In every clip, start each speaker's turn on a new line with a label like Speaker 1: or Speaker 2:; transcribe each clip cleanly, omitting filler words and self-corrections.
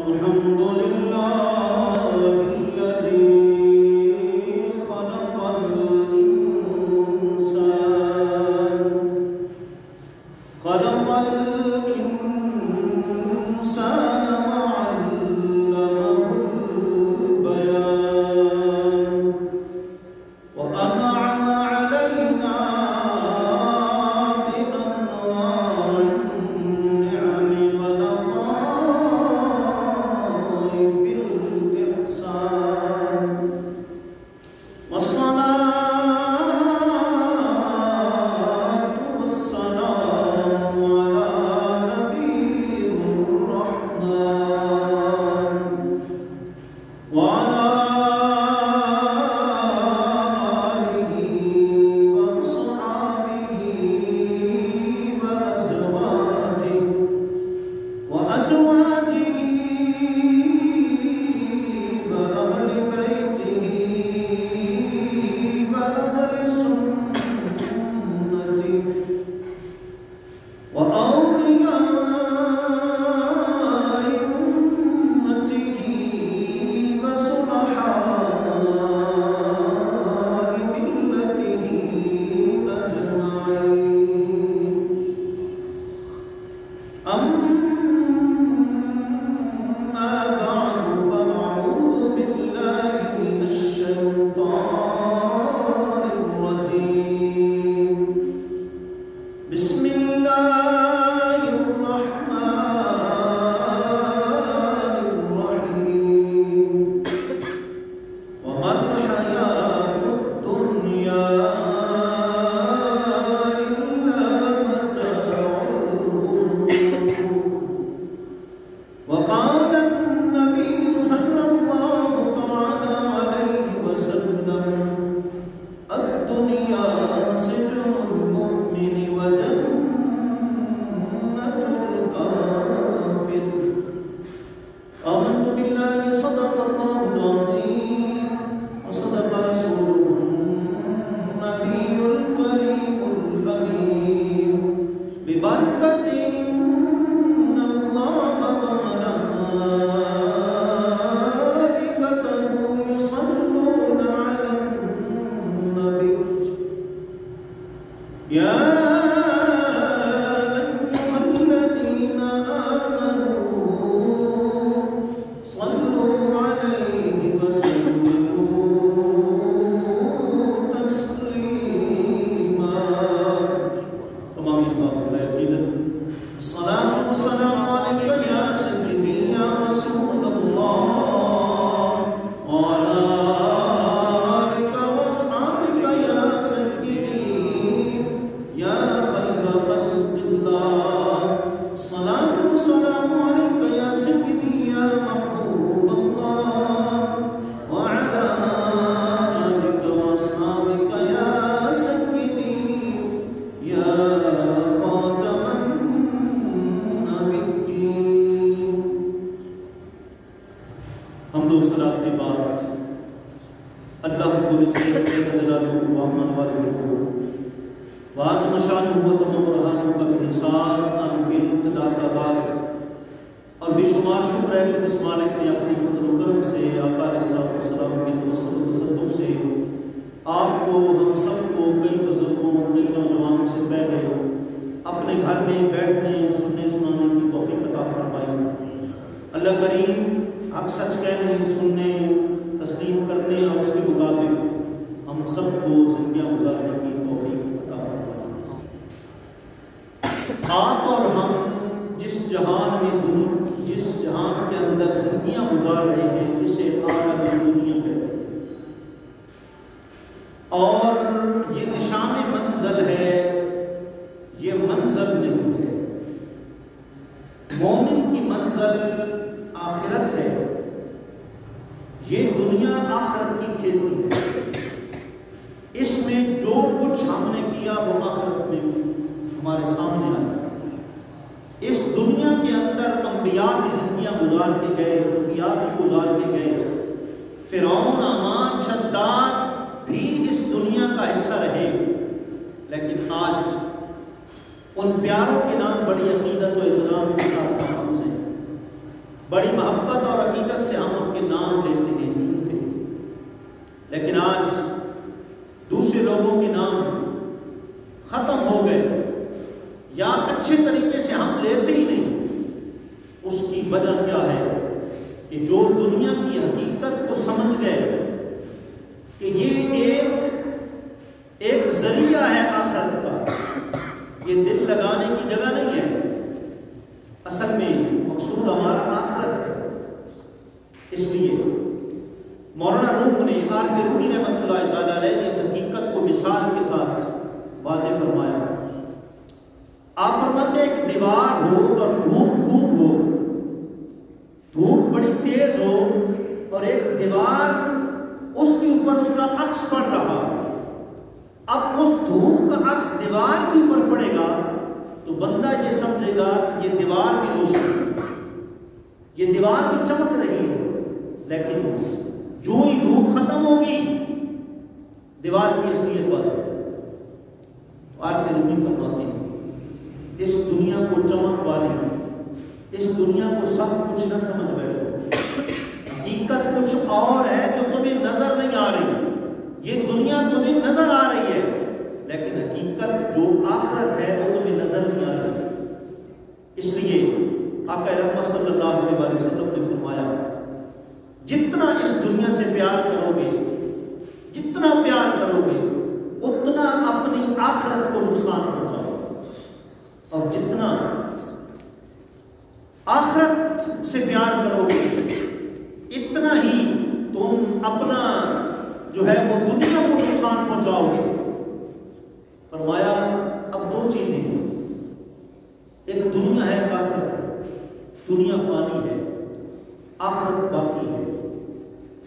Speaker 1: الحمد لله الذي خلق الإنسان وعلمه البيان وأنعم علينا بأنواع النعم ولطائف الإحسان والصلاة والسلام على نبي الرحمن وعلى آله وأصحابه وأزواجه وأهل بيته وأهل سنته وأولياء أمته وصلحاء ملته أجمعين. أما بعد فأعوذ بالله من الشيطان الرجيم. بسم الله الرحمن الرحيم. وما الحياة الدنيا إلا متاع الغرور. وقال النبي صلى الله تعالى عليه وسلم الدنيا سجن المؤمن وجنة الكافر. آمنت بالله صدق الله العظيم وصدق رسوله النبي الكريم الأمين ببركة إن الله وملائكته يصلون على النبي يا أيها الذين آمنوا صلوا عليه وسلموا تسليما. تمام بات ہے عقیدت. الصلاة والسلام عليك يا سيدي يا رسول الله وعلى آلك وأصحابك يا سيدي يا خير خلق الله. الصلاة والسلام عليك يا سيدي يا محبوب الله وعلى آلك وأصحابك يا سيدي يا خاتم النبيين. حمد و صلاۃ کے بعد اللہ رب العزت جل جلالہ وعظم والدہ وعظم شانہ و تمام برہانہ کا انحصار ناممکن تعداد اور بے شمار شکر ہے کہ اس مالک نے اپنی فضل و کرم سے آقا علیہ السلام کے توسل و تصدق سے آپ کو ہم سب کو کئی بزرگوں کئی نوجوانوں سے پہلے اپنے گھر میں بیٹھنے سننے سنانے کی توفیق عطا فرمائی. اللہ کریم حق سچ کہنے سننے تسلیم کرنے اور اس کے مطابق ہم سب کو زندگیاں گزارنے کی توفیق عطا فرمائے. آپ اور ہم جس جہان کے اندر زندگیاں گزار رہے ہیں اسے عالم دنیا کہتے ہیں اور یہ نشان منزل ہے، یہ منزل نہیں ہے. مومن کی منزل آخرت ہے. یہ دنیا آخرت کی کھیتی ہے. اس میں جو کچھ ہم نے کیا وہ آخرت میں ہمارے سامنے آیا. اس دنیا کے اندر انبیاء کی زندگیاں گزار کے گئے، صوفیاء بھی گزار کے گئے، فرعون، حامان، شداد بھی اس دنیا کا حصہ رہے. لیکن آج ان پیاروں کے نام بڑی عقیدت و احترام بڑی محبت اور عقیدت سے ہم ان کے نام لیتے ہیں، چنتے ہیں، لیکن آج دوسرے لوگوں کے نام ختم ہو گئے یا اچھے طریقے سے ہم لیتے ہی نہیں۔ اس کی وجہ کیا ہے کہ جو دنیا کی حقیقت کو سمجھ گئے کہ یہ ایک ذریعہ ہے آخرت کا، یہ دل لگانے کی جگہ نہیں ہے، اصل میں مقصود ہمارا آخرت ہے۔ اس لیے مولانا روم نے، عارف رومی رحمۃ اللہ تعالیٰ علیہ نے اس حقیقت کو مثال کے ساتھ واضح فرمایا۔ آپ فرماتے ہیں ایک دیوار ہو اور دھوپ خوب ہو، دھوپ بڑی تیز ہو اور ایک دیوار اس کے اوپر اس کا عکس پڑ رہا، اب اس دھوپ کا عکس دیوار کے اوپر پڑے گا تو بندہ یہ سمجھے گا کہ یہ دیوار بھی روشن ہے، یہ دیوار بھی چمک رہی ہے، لیکن جو ہی دھوپ ختم ہوگی دیوار کی اصلیت واضح ہوتی ہے۔ عارف رومی فرماتے ہیں اس دنیا کو چمک والی، اس دنیا کو سب کچھ نہ سمجھ بیٹھو، حقیقت کچھ اور ہے جو تمہیں نظر نہیں آ رہی۔ یہ دنیا تمہیں نظر آ رہی ہے لیکن حقیقت جو آخرت ہے وہ تمہیں نظر نہیں آ رہی۔ اس لیے آقا رحمت صلی اللہ علیہ وسلم نے فرمایا جتنا اس دنیا سے پیار کرو گے، جتنا پیار کرو گے اتنا اپنی آخرت کو نقصان پہنچاؤ، اور جتنا آخرت سے پیار کرو گے اتنا ہی تم اپنا جو ہے وہ دنیا کو نقصان پہنچاؤ گے۔ فرمایا اب دو چیزیں ہیں، ایک دنیا ہے، ایک آخرت ہے۔ دنیا فانی ہے، آخرت باقی ہے۔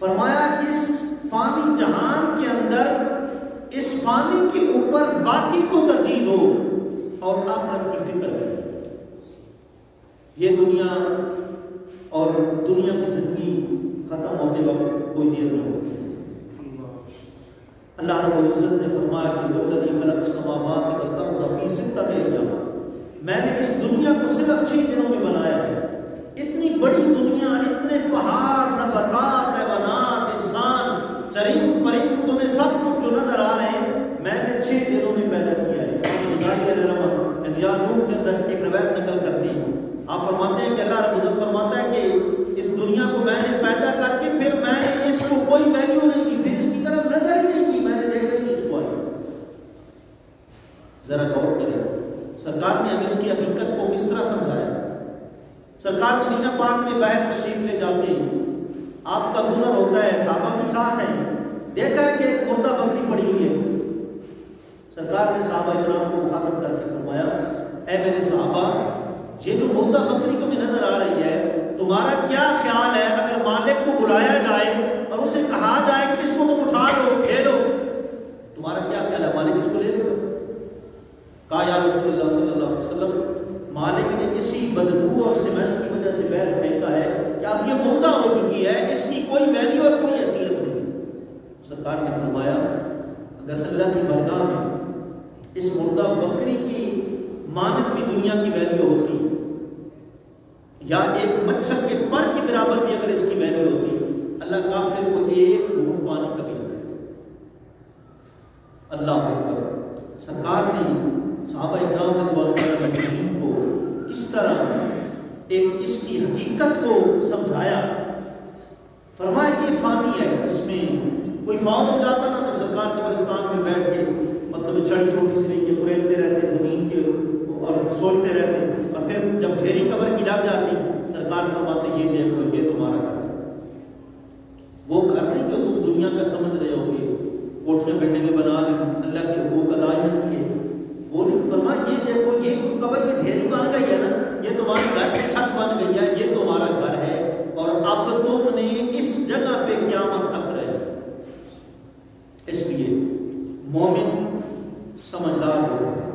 Speaker 1: فرمایا اس فانی جہان کے اندر اس فانی کے اوپر باقی کو ترجیح دو اور آخرت کی فکر ہے۔ یہ دنیا اور دنیا کی زندگی ختم ہوتے وقت کوئی دیر نہیں ہوتی۔ اللہ رب العزت نے فرمایا کہ والذی خلق السماوات والارض فی ستۃ ایام، میں نے اس دنیا کو صرف 6 دنوں میں بنایا ہے۔ اتنی بڑی دنیا، اتنے پہاڑ، نباتات، حیوانات، انسان، چرند پرند، تمہیں سب کچھ جو نظر آ رہے ہیں میں نے 6 دنوں میں پیدا کیا ہے۔ غزالی علیہ الرحمۃ انبیاء کے اندر ایک روایت نقل کرتے ہیں، آپ فرماتے ہیں کہ اللہ رب العزت فرماتا ہے کہ اس دنیا کو میں نے پیدا کر کے پھر میں نے اس کو کوئی ویلیو نہیں کی، پھر اس کی طرف نظر ہی نہیں کی، میں نے دیکھا ہی نہیں اس کو۔ ذرا غور کریں سرکار نے ہمیں اس کی حقیقت کو کس طرح سمجھایا۔ سرکار مدینہ پاک میں باہر تشریف لے جاتے ہیں، آپ کا گزر ہوتا ہے، صحابہ بھی ساتھ ہیں، دیکھا ہے کہ ایک مردہ بکری پڑی ہوئی ہے۔ سرکار نے صحابہ کرام کو مخاطب کر کے فرمایا اے میرے صحابہ، یہ جو مردہ بکری تمہیں نظر آ رہی ہے تمہارا کیا خیال ہے اگر مالک کو بلایا جائے اور اسے کہا جائے کہ اس کو تم اٹھا لو، کھیلو، تمہارا کیا خیال ہے مالک اس کو لے لے گا؟ کہا یا رسول اللہ صلی اللہ علیہ وسلم مالک نے اسی بدبو اور سمنٹ کی وجہ سے بیل پھینکا ہے کہ اب یہ مردہ ہو چکی ہے، اس کی کوئی ویلیو اور کوئی حیثیت نہیں۔ سرکار نے فرمایا اگر اللہ کی بارگاہ میں اس مردہ بکری کی مانند بھی دنیا کی ویلیو ہوتی یا ایک مچھر کے پر کے برابر بھی اگر اس کی ویلیو ہوتی، اللہ کافر کو ایک گھونٹ پانی کبھی نہ دیتا۔ اللہ اکبر۔ سرکار نے صحابہ اکرام رضوان اللہ علیہم کو کس طرح ایک اس کی حقیقت کو سمجھایا۔ فرمایا یہ فانی ہے، اس میں کوئی فوت ہو جاتا نا تو سرکار کے قبرستان میں بیٹھ کے مطلب چھڑی چھوٹی سی کے کریدتے رہتے زمین کے اور سوچتے رہتے، اور پھر جب ڈھیری قبر کی لگ جاتی سرکار فرماتے یہ دیکھ لو یہ تمہارا گھر ہے۔ وہ گھر نہیں جو تم دنیا کا سمجھ رہے ہو گے، کوٹھیاں بلڈنگیں بنا لیں، اللہ کے حقوق ادا نہ کیے، وہ نہیں۔ فرمایا یہ دیکھو یہ قبر کی ڈھیری بن گئی ہے نا، یہ تمہارے گھر کی چھت بن گئی ہے، یہ تمہارا گھر ہے، اور اب تم نے اس جگہ پہ قیامت تک رہے۔ اس لیے مومن سمجھدار ہوتا ہے،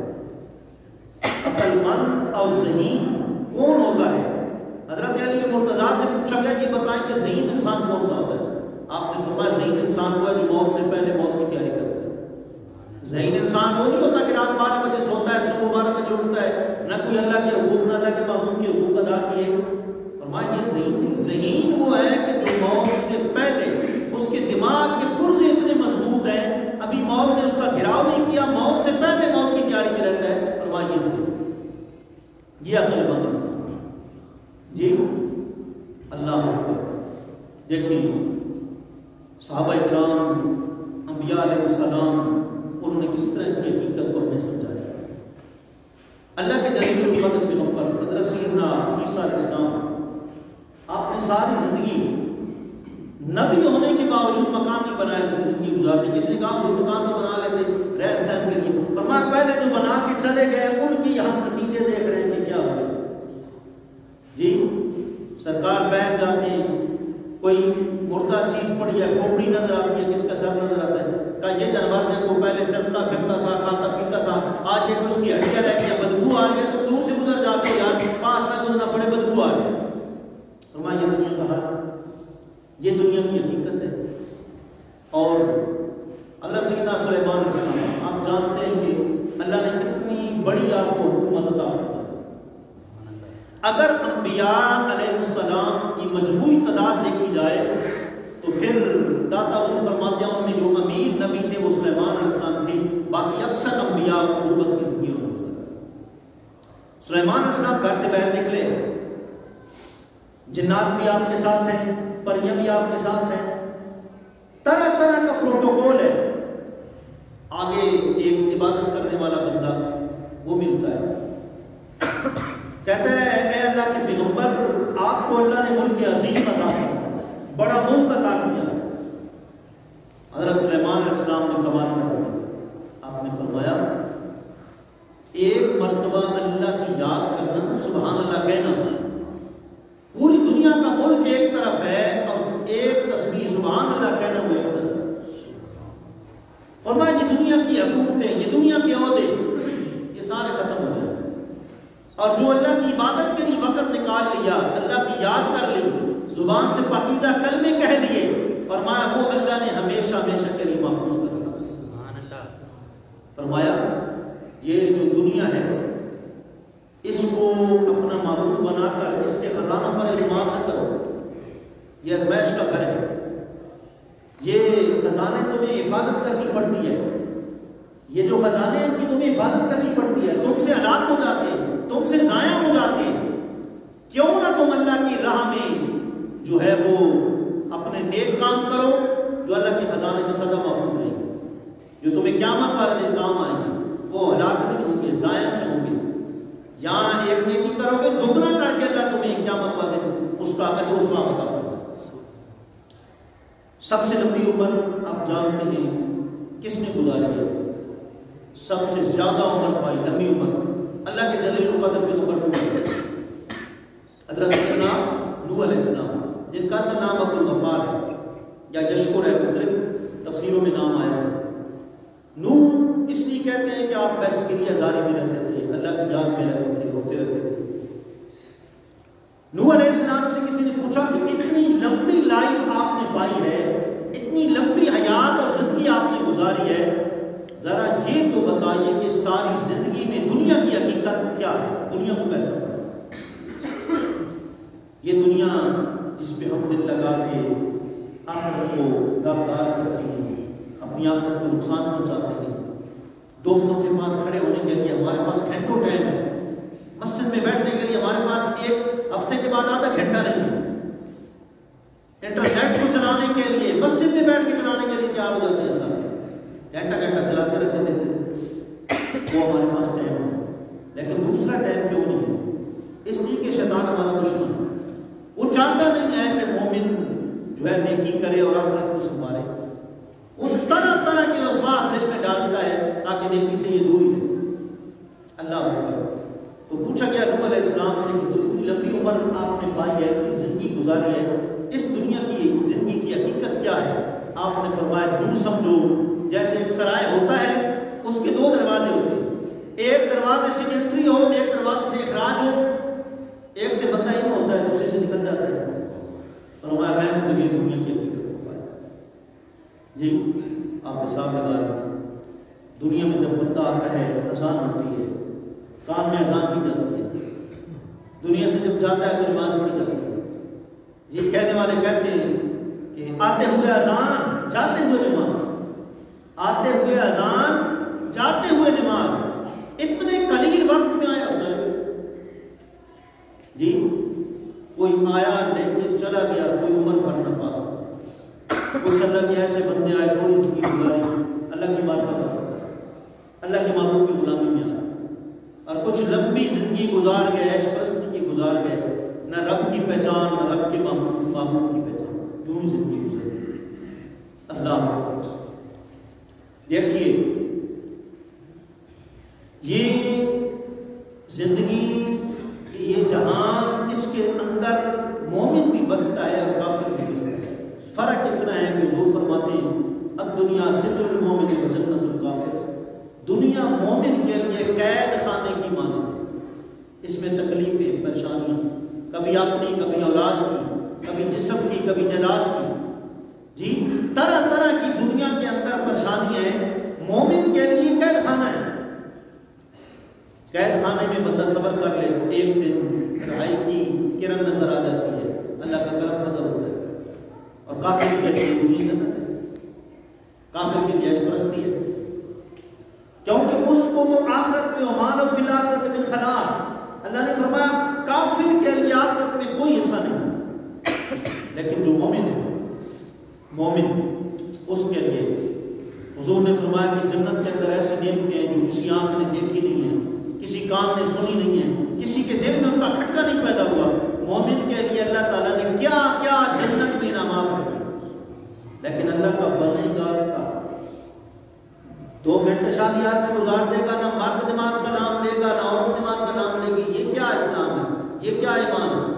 Speaker 1: عقل مند اور ذہین کون ہوتا ہے؟ حضرت علی مرتضیٰ سے پوچھا گیا کہ بتائیں کہ ذہین انسان کون سا ہوتا ہے؟ آپ نے فرمایا ذہین انسان وہ ہے جو موت سے پہلے موت کی تیاری کرتا ہے۔ ذہین انسان وہ نہیں ہوتا کہ رات 12 بجے سوتا ہے صبح 12 بجے اٹھتا ہے، نہ کوئی اللہ کے حقوق نہ اللہ کے معمول کے حقوق ادا کیے۔ فرمایا ذہین وہ ہے کہ جو موت سے پہلے اس کے دماغ کے پرزے اتنے مضبوط ہیں، ابھی موت نے اس کا گھراؤ نہیں کیا، موت سے پہلے موت کی تیاری میں رہتا ہے. فرمایا یہ عقل مند انسان. جی اللہ اکبر. دیکھیں صحابہ اکرام، انبیاء علیہ السلام، انہوں نے کس طرح اس کی حقیقت کو ہمیں سمجھایا. اللہ کے جلیل القدر پیغمبر حضرت سیدنا عیسیٰ علیہ السلام، آپ نے ساری زندگی نبی ہونے کے باوجود مکان نہیں بنائے تھے زندگی گزارتے. کسی نے کہا وہ مکان تو بنا لیتے رہن سہن کے لیے، فرمایا پہلے جو بنا کے چلے گئے ان کی ہم نتیجے دیکھ رہے ہیں کہ کیا ہوا. جی سرکار بیٹھ جاتے ہیں، کوئی مردہ چیز پڑی ہے، کھوپڑی نظر آتی ہے، کس کا سر نظر آتا ہے، کہا یہ جانور دیکھو پہلے چلتا پھرتا تھا، کھاتا پیتا تھا، آج دیکھو اس کی ہڈیاں رہ گئی، بدبو آ رہی ہے. تم دور سے گزر جاتے ہو یار، پاس نہ گزرنا پڑے، بدبو آ رہی ہے. فرمایا یہ دنیا کا حال، یہ دنیا کی حقیقت ہے. اور حضرت سیدنا سلیمان علیہ السلام، آپ جانتے ہیں کہ اللہ نے کتنی بڑی آپ کو حکومت عطا فرمائی. اگر انبیاء علیہ السلام کی مجموعی تعداد دیکھی جائے تو پھر داتا ان فرماتے ہیں ان میں جو امیر نبی تھے وہ سلیمان علیہ السلام تھے، باقی اکثر انبیاء غربت کی زندگی میں گزارے. سلیمان علیہ السلام گھر سے باہر نکلے، جنات بھی آپ کے ساتھ ہیں، پریاں بھی آپ کے ساتھ ہیں، طرح طرح کا پروٹوکول ہے. آگے ایک عبادت کرنے والا بندہ وہ ملتا ہے، کہتا ہے اے اللہ کے پیغمبر، آپ کو اللہ نے ملک عظیم عطا کیا، بڑا ملک عطا کیا. حضرت سلیمان علیہ السلام نے کمال کر دیا. آپ نے فرمایا ایک مرتبہ اللہ کی یاد کرنا، سبحان اللہ کہنا، پوری دنیا کا ملک ایک طرف ہے اور ایک تسبیح سبحان اللہ کہنا وہ ایک طرف ہے. فرمایا یہ دنیا کی حکومتیں، یہ دنیا کے عہدے، یہ سارے ختم ہو جائیں، اور جو اللہ کی عبادت کے لیے وقت نکال لیا، اللہ کی یاد کر لی، زبان سے پاکیزہ کلمے کہہ لیے، فرمایا وہ اللہ نے ہمیشہ ہمیشہ کے لیے محفوظ کر لیا. سبحان اللہ. فرمایا یہ جو دنیا ہے اس کو اپنا معبود بنا کر اس کے خزانوں پر اعتماد نہ کرو، یہ ازمائش کا گھر ہے. یہ خزانے تمہیں حفاظت کرنی پڑتی ہے، یہ جو خزانے ہیں کی تمہیں حفاظت کرنی پڑتی ہے، تم سے ہلاک ہو جاتے ہیں، تم سے ضائع ہو جاتے ہیں. کیوں نہ تم اللہ کی راہ میں جو ہے وہ اپنے نیک کام کرو جو اللہ کے خزانے میں سدا محفوظ رہیں گے، جو تمہیں قیامت والے دن کام آئیں گے، وہ ہلاک نہیں ہوں گے، ضائع نہیں ہوں گے. یہاں ایک نیکی کرو گے دگنا کر کے اللہ تمہیں قیامت والے دن اس کا اجر و ثواب عطا فرمائے. سب سے لمبی عمر آپ جانتے ہیں کس نے گزاری ہے؟ سب سے زیادہ عمر پائی، لمبی عمر اللہ کے جلیل القدر کے عمر کو حضرت سیدنا نوح علیہ السلام، جن کا اصل نام عبد الغفار ہے یا یشکر ہے، مختلف تفسیروں میں نام آیا ہے. نوح اس لیے کہتے ہیں کہ آپ بس کے لیے ازاری میں رہتے تھے، اللہ کی یاد میں رہتے تھے، روتے رہتے تھے. نوح علیہ السلام سے کسی نے پوچھا کہ اتنی لمبی لائف آپ نے پائی ہے، اتنی لمبی حیات اور زندگی آپ نے گزاری ہے، ذرا یہ تو بتائیے کہ ساری زندگی میں دنیا کی حقیقت کیا ہے، دنیا کو کیسا ہے؟ یہ دنیا جس پہ ہم دل لگا کے آخرت کو داغدار کرتے ہیں، اپنی آخرت کو نقصان پہنچاتے ہیں. دوستوں کے پاس کھڑے ہونے کے لیے ہمارے پاس گھنٹوں ٹائم ہے، مسجد میں بیٹھنے کے لیے ہمارے پاس ایک ہفتے کے بعد آدھا گھنٹہ نہیں ہے. انٹرنیٹ کو چلانے کے لیے مسجد میں بیٹھ کے چلانے کے لیے تیار ہو جاتے ہیں، سارے گھنٹہ گھنٹہ چلاتے رہتے تھے، وہ ہمارے پاس ٹائم ہے. لیکن دوسرا ٹائم کیوں نہیں ہے؟ اس لیے کہ شیطان ہمارا دشمن ہے، وہ چاہتا نہیں ہے کہ مومن جو ہے نیکی کرے اور آخرت کو سنبھالے. وہ طرح طرح کے وسواس دل میں ڈالتا ہے تاکہ نیکی سے یہ دوری رہے. اللہ اکبر. تو پوچھا گیا نوح علیہ السلام سے کہ اتنی لمبی عمر آپ نے پائی ہے، اتنی زندگی گزاری ہے، اس دنیا کی زندگی کی حقیقت کیا ہے؟ آپ نے فرمایا یوں سمجھو جیسے ایک سرائے ہوتا ہے، اس کے دو دروازے ہوتے ہیں، ایک دروازے سے انٹری ہو، ایک دروازے سے اخراج ہو. ایک سے بندہ ہی ہوتا ہے، دوسرے سے نکل جاتا ہے. فرمایا میں نے تجھے دنیا کی حقیقت کو پایا. جی آپ حساب لگا لیں، دنیا میں جب بندہ آتا ہے اذان ہوتی ہے، کان میں اذان بھی جاتی ہے، دنیا سے جب جاتا ہے تو نماز پڑھی جاتی ہے. جی کہنے والے کہتے ہیں کہ آتے ہوئے اذان جاتے ہوئے نماز، آتے ہوئے اذان جاتے ہوئے نماز، اتنے قلیل وقت میں آیا چلے جی، کوئی آیا لیکن چلا گیا، کوئی عمر بھر نہ پا سکتا۔ کچھ اللہ کے ایسے بندے آئے تھوڑی زندگی گزاری، اللہ کی بات کر سکتا ہے، اللہ کے معبود کی غلامی میں آیا، اور کچھ لمبی زندگی گزار گئے، عیش پرستی کی گزار گئے، نہ رب کی پہچان نہ رب کے معبود کی پہچان، یوں زندگی گزر گئی۔ اللہ دیکھیے یہ زندگی، یہ جہان، اس کے اندر مومن بھی بستا ہے اور کافر بھی بستا ہے۔ فرق اتنا ہے کہ حضور فرماتے ہیں الدنیا سجن المومن و جنت الکافر، دنیا مومن کے لیے قید خانے کی مانند، اس میں تکلیفیں، پریشانیاں، کبھی اپنی، کبھی اولاد کی، کبھی جسم کی، کبھی جائیداد کی، جی طرح طرح کی دنیا کے اندر پریشانیاں ہیں۔ مومن کے لیے قید خانہ ہے، قید خانے میں بندہ صبر کر لے تو ایک دن رہائی کی کرن نظر آ جاتی ہے، اللہ کا کرم فضل ہوتا ہے۔ اور کافر کے لیے دنیا جنت ہے، کافر کے لیے عیش پرستی ہے، کیونکہ اس کو تو آخرت میں ومال فی الآخرۃ من خلاق، اللہ نے فرمایا کافر کے لیے آخرت میں کوئی حصہ نہیں، لیکن جو مومن ہے، مومن اس کے لیے حضور نے فرمایا کہ جنت کے اندر ایسی نعمتیں ہیں جو کسی آنکھ نے دیکھی نہیں ہے، کسی کان نے سنی نہیں ہے، کسی کے دل میں ان کا کھٹکا نہیں پیدا ہوا۔ مومن کے لیے اللہ تعالیٰ نے کیا کیا جنت میں انعامات رکھے، لیکن اللہ کا بنے گا کا 2 گھنٹے شادی آدمی گزار دے گا، نہ مرد نماز کا نام لے گا نہ عورت نماز کا نام لے گی، یہ کیا اسلام ہے، یہ کیا ایمان ہے؟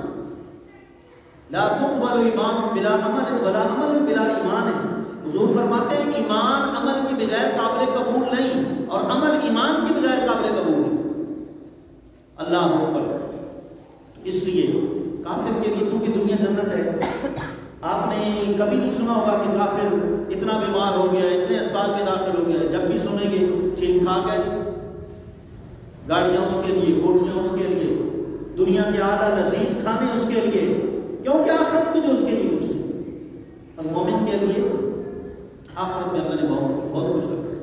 Speaker 1: لا تقبل ایمان بلا عمل ولا عمل بلا ایمان ہے۔ حضور فرماتے ہیں کہ ایمان عمل کے بغیر قابل قبول نہیں، اور عمل ایمان کے بغیر قابل قبول نہیں۔ اللہ اکبر۔ اس لیے کافر کے لیے کیونکہ دنیا جنت ہے، آپ نے کبھی نہیں سنا ہوگا کہ کافر اتنا بیمار ہو گیا، اتنے اسپتال میں داخل ہو گیا، جب بھی سنیں گے ٹھیک ٹھاک ہے، گاڑیاں اس کے لیے، کوٹھیاں اس کے لیے، دنیا کے اعلیٰ لذیذ کھانے اس کے لیے، کیونکہ آخرت میں جو اس کے لیے کچھ نہیں۔ اور مومن کے لیے آخرت میں اللہ نے بہت کچھ رکھا ہے۔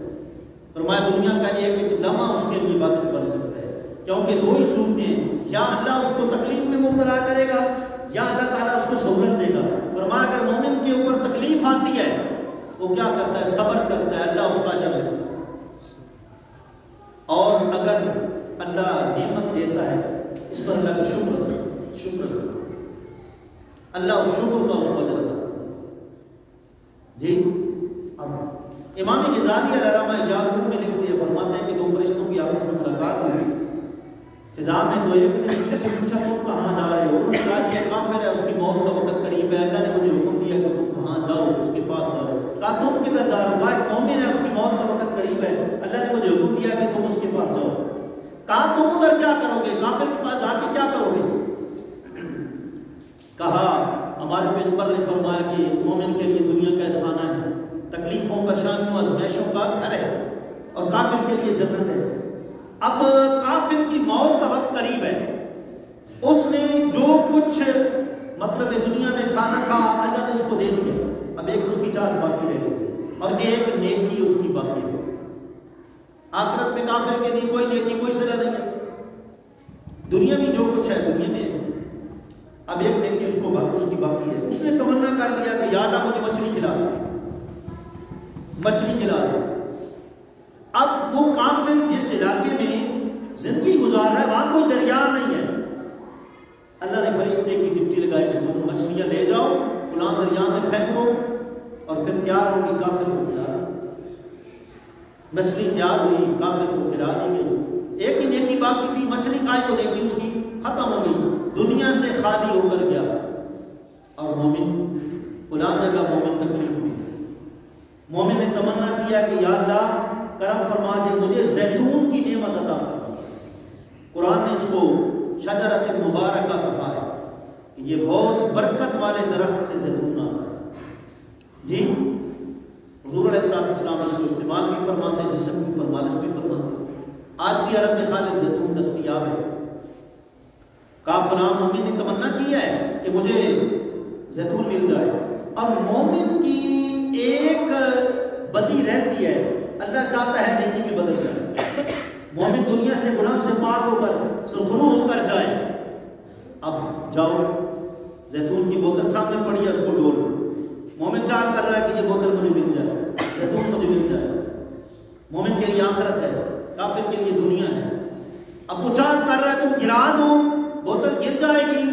Speaker 1: فرمایا دنیا کا ایک ایک لمحہ اس کے لیے عبادت بن سکتا ہے، کیونکہ 2 ہی صورتیں ہیں، یا اللہ اس کو تکلیف میں مبتلا کرے گا یا اللہ تعالیٰ اس کو سہولت دے گا۔ فرمایا اگر مومن کے اوپر تکلیف آتی ہے وہ کیا کرتا ہے؟ صبر کرتا ہے، اللہ اس کا اجر لیتا ہے، اور اگر اللہ نعمت دیتا ہے اس پر اللہ کا شکر اللہ اس شکر کا اس کو اجر دیتا ہے۔ جی اب امام غزالی علیہ رحمہ جاء میں لکھتے ہیں، فرماتے ہیں کہ 2 فرشتوں کی آپس میں ملاقات ہوئی، فضا میں تو ایک نے دوسرے سے پوچھا تم کہاں جا رہے ہو؟ انہوں نے کہا یہ کافر ہے، اس کی موت کا وقت قریب ہے، اللہ نے مجھے حکم دیا کہ تم وہاں جاؤ، اس کے پاس جاؤ۔ کہا تم کدھر جا رہے ہو؟ کہا مومن ہے، اس کی موت کا وقت قریب ہے، اللہ نے مجھے حکم دیا کہ تم اس کے پاس جاؤ۔ کہا تم ادھر کیا کرو گے؟ کافر کے پاس جا کے کیا کرو گے؟ کہا ہمارے پیغمبر نے فرمایا کہ مومن کے لیے دنیا قید خانہ ہے، تکلیفوں پریشانیوں آزمائشوں کا گھر ہے، اور کافر کے لیے جنت ہے۔ اب کافر کی موت کا وقت قریب ہے، اس نے جو کچھ مطلب دنیا میں کھانا کھا اللہ نے اس کو دے دیا، اب ایک اس کی چاہت باقی رہ گئی اور ایک نیکی اس کی باقی رہ گئی۔ آخرت میں کافر کے لیے کوئی نیکی کوئی صلہ نہیں ہے، دنیا میں جو کچھ ہے دنیا میں، اب ایک نیکی اس کی باقی ہے۔ اس نے تمنا کر لیا کہ یا اللہ مجھے مچھلی کھلا دے، مچھلی کھلا دے۔ اب وہ کافر جس علاقے میں زندگی گزار رہا ہے وہاں کوئی دریا نہیں ہے، اللہ نے فرشتے کی ڈیوٹی لگائی کہ تم مچھلیاں لے جاؤ فلاں دریا میں پھینکو، اور پھر تیار ہوگی کافر کو کھلا۔ مچھلی تیار ہوئی، کافر کو کھلا دی گئی، ایک ہی نیکی باقی تھی، مچھلی کھائی تو نیکی اس کی ختم ہو گئی، دنیا سے خالی ہو کر گیا۔ اور مومن فلاں جگہ مومن تکلیف میں، مومن نے تمنا کیا کہ یا اللہ کرم فرما دے، مجھے زیتون کی نعمت عطا فرما۔ قرآن نے اس کو شجرۃ مبارکہ کہا ہے کہ یہ بہت برکت والے درخت سے زیتون آتا ہے۔ جی حضور علیہ السلام اس کو استعمال بھی فرماتے ہیں، جسم کی مالش بھی فرماتے ہیں۔ آج بھی عرب میں خالی زیتون دستیاب ہے۔ کہا فلاں مومن نے تمنا کی ہے کہ مجھے زیتون مل جائے. اور مومن کی ایک بدی رہتی ہے، اللہ چاہتا ہے نیکی میں بدل جائے. مومن دنیا سے گناہ سے پاک ہو کر سرخرو ہو کر جائے. اب جاؤ، زیتون کی بوتل سامنے پڑی ہے، اس کو ڈول. مومن چاہ کر رہا ہے کہ یہ بوتل مجھے مل جائے، زیتون مجھے مل جائے. مومن کے لیے آخرت ہے، کافر کے لیے دنیا ہے. اب وہ چاہ کر رہا ہے تم گرا دو، بوتل گر جائے گی.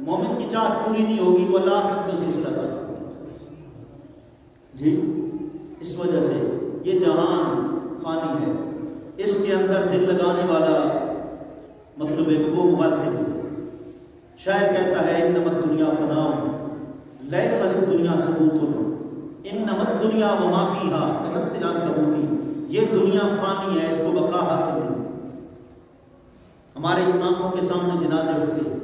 Speaker 1: مومن کی چاہت پوری نہیں ہوگی تو اللہ آخرت میں اس کو سلا کر جی. اس وجہ سے یہ جہان فانی ہے، اس کے اندر دل لگانے والا مطلب ایک وہ مغالطے ہے. شاعر کہتا ہے انما الدنیا فنا لیس للدنیا ثبوت انما الدنیا وما فیہا کمثل عنکبوت. یہ دنیا فانی ہے، اس کو بقا حاصل نہیں. ہمارے آنکھوں کے سامنے جنازے اٹھتے،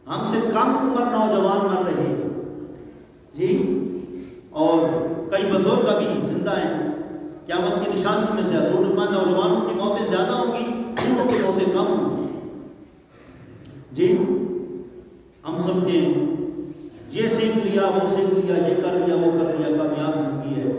Speaker 1: ہم سے کم عمر نوجوان مر رہے ہیں جی، اور کئی بزرگ ابھی زندہ ہیں. قیامت کی نشانیوں میں سے نوجوانوں کی موتیں زیادہ ہوں گی، بوڑھوں کی موتیں کم ہوں گی جی. ہم سمجھتے ہیں یہ سیکھ لیا، وہ سیکھ لیا، یہ کر لیا، وہ کر لیا، کامیاب زندگی ہے.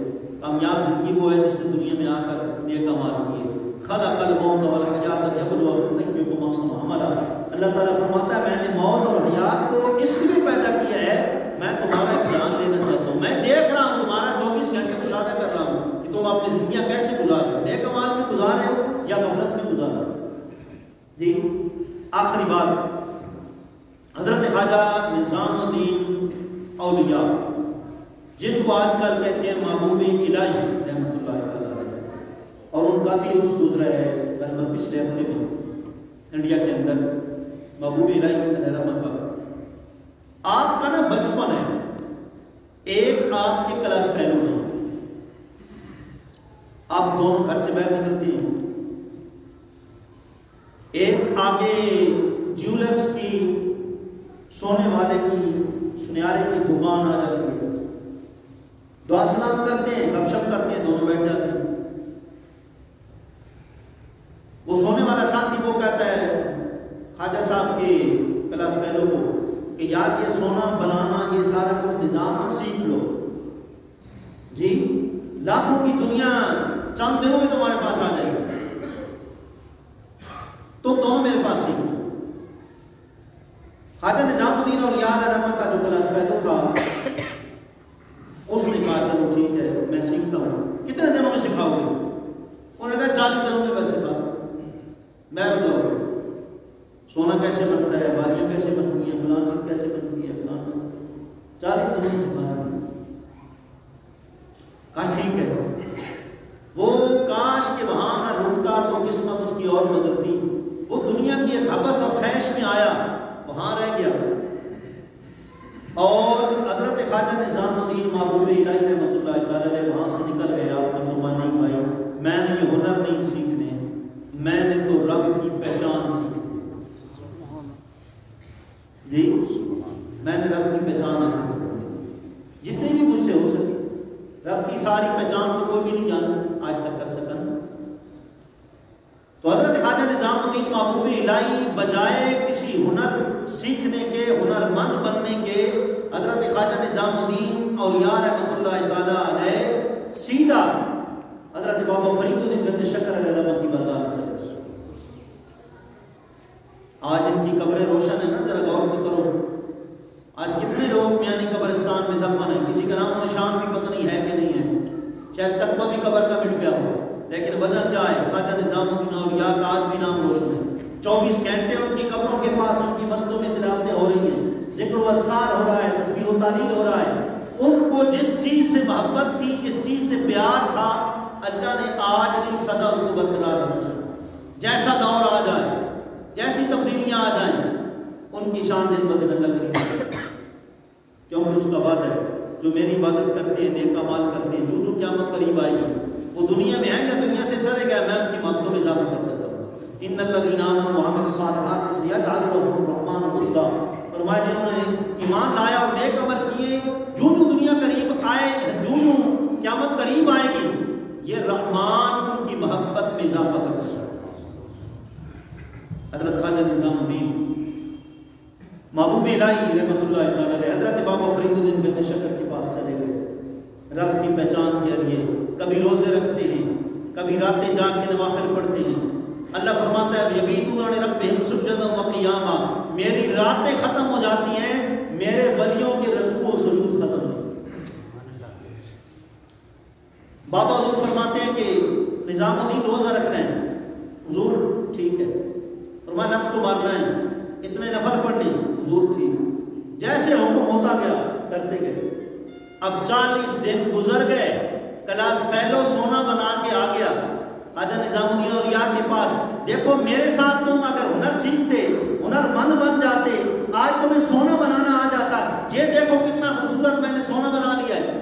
Speaker 1: کامیاب زندگی وہ ہے جس نے دنیا میں آ کر نیک اعمال کیے. خلق الموت والحیات لیبلوکم ایکم احسن عملا. اللہ تعالیٰ فرماتا ہے میں نے موت اور حیات کو اس لیے پیدا کیا ہے، میں تمہارا امتحان لینا چاہتا ہوں. میں دیکھ رہا ہوں تمہارا 24 گھنٹے مشاہدہ کر رہا ہوں کہ تم اپنی زندگیاں کیسے گزار رہے ہو، نیک اعمال میں گزار رہے ہو یا غفلت میں گزار رہے ہو جی. آخری بات، حضرت خواجہ نظام الدین اولیاء جن کو آج کل کہتے ہیں محبوب الہی رحمۃ اللہ علیہ، اور ان کا بھی عرس گزرا ہے لگ پچھلے ہفتے میں انڈیا کے اندر. محبوب الہی رحمت اللہ، آپ کا نا بچپن ہے، ایک آپ کے کلاس فیلو ہیں، آپ دونوں گھر سے باہر نکلتے ہیں. ایک آگے جیولرز کی، سونے والے کی، سنیارے کی دکان آ جاتی ہے، دعا سلام کرتے ہیں، گپ شپ کرتے ہیں، دونوں بیٹھ جاتے ہیں. وہ سونے والا ساتھی وہ کہتا ہے خواجہ صاحب کے کلاس فیلو کو کہ یار یہ سونا بنانا یہ سارا کچھ نظام سیکھ لو جی، لاکھوں کی دنیا چند دنوں میں تمہارے پاس آ جائے گی، تم دونوں میرے پاس سیکھو. خواجہ نظام الدین اولیاء رحمت کا جو کلاس فیلو تھا اس نے کہا چلو ٹھیک ہے میں سیکھتا ہوں. کتنے دنوں میں سکھاؤ گے؟ انہوں نے کہا 40 دنوں میں میں سکھا. میں بتاؤ سونا کیسے بنتا ہے، بالیاں کیسے بنتی ہیں، فلاں چیز کیسے بنتی ہے، فلاں 40 دنوں میں سکھایا. کہا ٹھیک ہے. وہ کاش کہ وہاں نہ رکتا تو قسمت اس کی اور بدلتی. وہ دنیا کی ایک حبس اور خیش میں آیا، وہاں رہ گیا. اور حضرت خواجہ نظام الدین محبوب الہی رحمۃ اللہ تعالی علیہ وہاں سے نکل گیا. آپ نے فرمایا نہیں بھائی میں نے یہ ہنر نہیں سیکھنے، میں نے تو رب کی پہچان سیکھنی جی. میں نے رب کی پہچان حاصل کرنی، جتنی بھی مجھ سے ہو سکے. رب کی ساری پہچان تو کوئی بھی نہیں جانا آج تک کر سکا. تو حضرت خواجہ نظام الدین محبوب الہی بجائے کسی ہنر سیکھنے کے، ہنر مند بننے کے، حضرت خواجہ نظام الدین اولیاء رحمۃ اللہ تعالی علیہ سیدھا حضرت بابا فرید الدین گنج شکر علیہ رحمۃ کی بارگاہ میں چلے. آج ان کی قبریں روشن ہے نا، ذرا غور تو کرو. آج کتنے لوگ میانی قبرستان میں دفن ہیں، کسی کا نام و نشان بھی پتہ نہیں ہے کہ نہیں ہے، شاید کتبہ بھی قبر کا مٹ گیا ہو. لیکن وجہ کیا ہے؟ خواجہ نظام الدین اولیاء کا آج بھی نام روشن ہے. 24 گھنٹے ان کی قبروں کے پاس ان کی مسجدوں میں تلاوتیں ہو رہی ہیں، ذکر و اذکار ہو رہا ہے، تسبیح و تحلیل ہو رہا ہے. ان کو جس چیز سے محبت تھی، جس چیز سے پیار تھا، اللہ نے آج نہیں سدا اس کو برقرار رکھا. جیسا دور آ جائے، جیسی تبدیلیاں آ جائیں، ان کی شان دن بدن اللہ کرے. کیونکہ اس کا وعدہ ہے جو میری عبادت کرتے ہیں، نیک اعمال کرتے ہیں، جو قیامت قریب آئے گی وہ دنیا میں ہیں یا دنیا سے چلے گئے، میں ان کی محبتوں میں اضافہ کرتا جاؤں. ان الذین آمنوا وعملوا الصالحات سیجعل لهم الرحمن ودا. فرمایا جنہوں نے ایمان لایا اور نیک عمل کیے، جو دنیا قریب آئے، جو قیامت قریب آئے گی، یہ رحمان ان کی محبت میں اضافہ کرتا ہے. حضرت خواجہ نظام الدین محبوب الہی رحمۃ اللہ تعالیٰ علیہ حضرت بابا فرید الدین گنج شکر کے پاس چلے گئے رب کی پہچان کے لیے. کبھی روزے رکھتے ہیں, کبھی راتیں جاگ کے نوافل پڑھتے ہیں. اللہ فرماتا ہے یبیتون لربہم سجدا و قیاما, میری راتیں ختم ہو جاتی ہیں, میرے ولیوں کے رکوع و سجود ختم نہیں. بابا حضور فرماتے ہیں کہ نظام الدین روزہ رکھنا ہے. حضور ٹھیک ہے. فرمایا نفس کو مارنا ہے, اتنے نفل پڑھنے. حضور ٹھیک. جیسے حکم ہوتا گیا کرتے گئے. اب 40 دن گزر گئے, کلاس فیلو سونا بنا کے آ گیا خواجہ نظام الدین اولیاء کے پاس. دیکھو میرے ساتھ تم اگر ہنر سیکھتے, ہنر مند بن جاتے, آج تمہیں سونا بنانا آ جاتا. یہ دیکھو کتنا خوبصورت میں نے سونا بنا لیا ہے.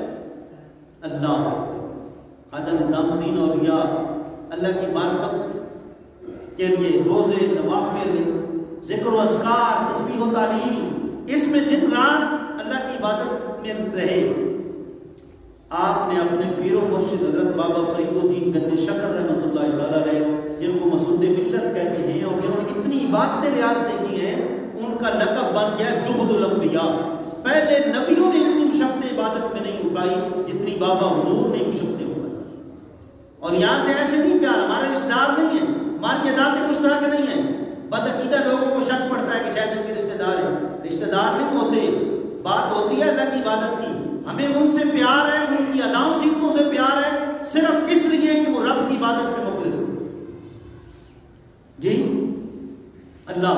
Speaker 1: اللہ خواجہ نظام الدین اولیاء اللہ کی معرفت کے لیے روزے, نوافل, ذکر و اذکار, تسبیح و تعلیم, اس میں دن رات اللہ کی عبادت میں رہے. آپ نے اپنے پیر و مرشد حضرت بابا فرید الدین گنج شکر رحمۃ اللہ تعالیٰ علیہ, جن کو مسعود ملت کہتے ہیں اور جنہوں نے اتنی عبادتیں ریاستیں کی ہیں, ان کا لقب بن گیا جہد الانبیاء. پہلے نبیوں نے اتنی مشقتیں عبادت میں نہیں اٹھائی جتنی بابا حضور نے مشقتیں اٹھائی. اور یہاں سے ایسے نہیں پیار, ہمارے رشتے دار نہیں ہیں, ہمارے جداد کچھ طرح کے نہیں ہیں. بدعقیدہ لوگوں کو شک پڑتا ہے کہ شاید ان کے رشتے دار ہیں. رشتے دار نہیں ہوتے, بات ہوتی ہے اللہ کی عبادت کی. ہمیں ان سے پیار ہے, ان کی اداؤں سیکھوں سے پیار ہے, صرف اس لیے کہ وہ رب کی عبادت میں مخلص ہیں. جی اللہ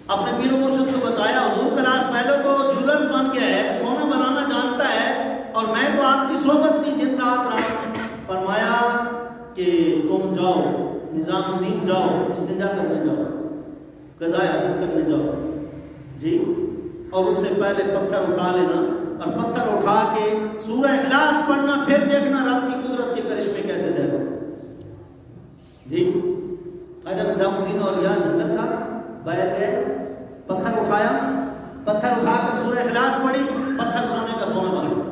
Speaker 1: اپنے پیر و مرشد کو بتایا, حضور کلاس فیلو کو جولرز بن گیا ہے, سونا بنانا جانتا ہے, اور میں تو آپ کی صحبت کی دن رات رہا. فرمایا کہ تم جاؤ, نظام الدین جاؤ, استنجا کرنے جاؤ, قضاء حاجت کرنے جاؤ. جی اور اس سے پہلے پتھر اٹھا لینا, اور پتھر اٹھا کے سورہ اخلاص پڑھنا, پھر دیکھنا رب کی قدرت کے کرشمے کیسے جائے. جی خواجہ نظام الدین اولیاء جنگل تھا, باہر گئے, پتھر اٹھایا, پتھر اٹھا کر سورہ اخلاص پڑھی, پتھر سونے کا سونا بن گیا.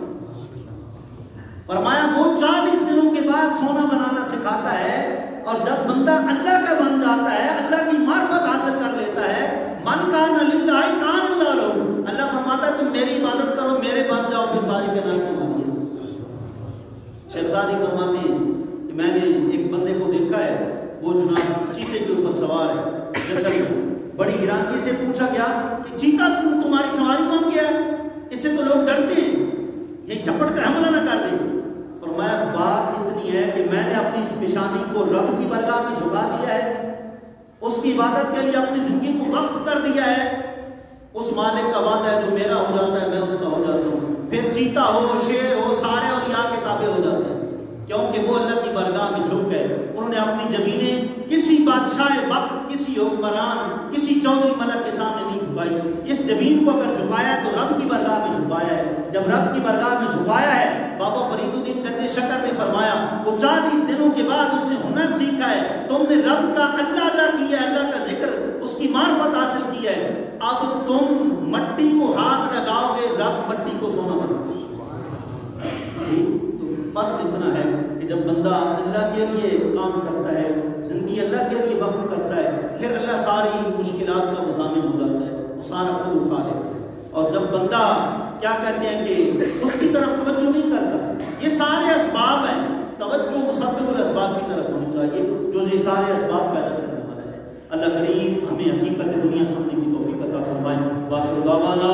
Speaker 1: فرمایا وہ 40 دنوں کے بعد سونا بنانا سکھاتا ہے, اور جب بندہ اللہ کا بن جاتا ہے, اللہ کی معرفت حاصل کر لیتا ہے, من کان للہ کان اللہ لہو, اللہ فرماتا ہے تم میری عبادت کرو, میرے بن جاؤ, پھر ساری کائنات تمہاری ہے. شیخ سعدی فرماتے ہیں کہ میں نے ایک بندے کو دیکھا ہے, وہ جناب چیتے کے اوپر سوار ہے جنگل میں. بڑی حیرانگی سے پوچھا گیا کہ چیتا تمہاری سواری بن گیا ہے, اس سے تو لوگ ڈرتے ہیں, یہ چپٹ کر حملہ نہ کر دے. فرمایا بات اتنی ہے کہ میں نے اپنی اس پیشانی کو رب کی بارگاہ میں جھکا دیا ہے, اس کی عبادت کے لیے اپنی زندگی کو وقف کر دیا ہے. اس مالک کا وعدہ ہے جو میرا ہو جاتا ہے میں اس کا ہو جاتا ہوں. پھر چیتا ہو, شیر ہو, سارے اولیاء کے تابع ہو جاتے ہیں, کیونکہ وہ اللہ کی بارگاہ میں جھک گئے. انہوں نے اپنی زمینیں کسی بادشاہ وقت, کسی حکمران, کسی چودھری ملک کے سامنے نہیں جھکائی. اس زمین کو اگر جھکایا تو رب کی بارگاہ میں جھکایا ہے. جب رب کی بارگاہ میں جھکایا ہے, بابا فرید الدین گنج شکر نے فرمایا وہ 40 دنوں کے بعد اس نے ہنر سیکھا ہے, تم نے رب کا اللہ اللہ کیا ہے, اللہ کا ذکر, اس کی معرفت حاصل کی ہے. اب تم مٹی کو ہاتھ لگاؤ گے, رب مٹی کو سونا بنا. فرق اتنا ہے کہ جب بندہ اللہ کے لیے کام کرتا ہے, زندگی اللہ کے لیے وقف کرتا ہے, پھر اللہ ساری مشکلات کا مضامن ہو جاتا ہے, وہ سارا خود اٹھا لیتا ہے. اور جب بندہ کیا کہتے ہیں کہ اس کی طرف توجہ نہیں کرتا, یہ سارے اسباب ہیں, توجہ مسبب الاسباب کی طرف ہونی چاہیے جو یہ سارے اسباب پیدا کرنے والا ہے. اللہ کریم ہمیں حقیقت دنیا سمجھنے کی توفیق عطا فرمائے. باقی دعوانا